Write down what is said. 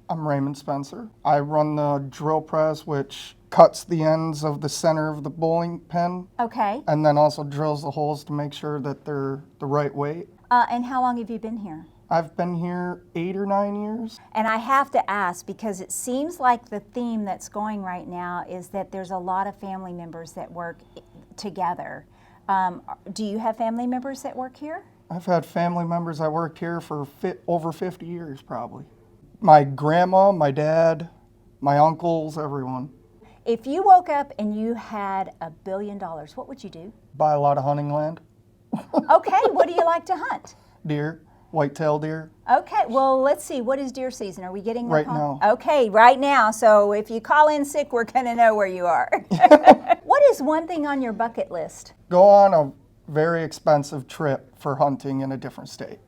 I'm Raymond Spencer. I run the drill press, which cuts the ends of the center of the bowling pin Okay. and then also drills the holes to make sure that they're the right weight. And how long have you been here? I've been here 8 or 9 years. And I have to ask because it seems like the theme that's going right now is that there's a lot of family members that work together. Do you have family members that work here? I've had family members that worked here for over 50 years probably. My grandma, my dad, my uncles, everyone. If you woke up and you had $1 billion, what would you do? Buy a lot of hunting land. Okay, what do you like to hunt? Deer, white-tailed deer. Okay, well, let's see. What is deer season? Are we getting Right upon- now. Okay, right now. So if you call in sick, we're going to know where you are. What is one thing on your bucket list? Go on a very expensive trip for hunting in a different state.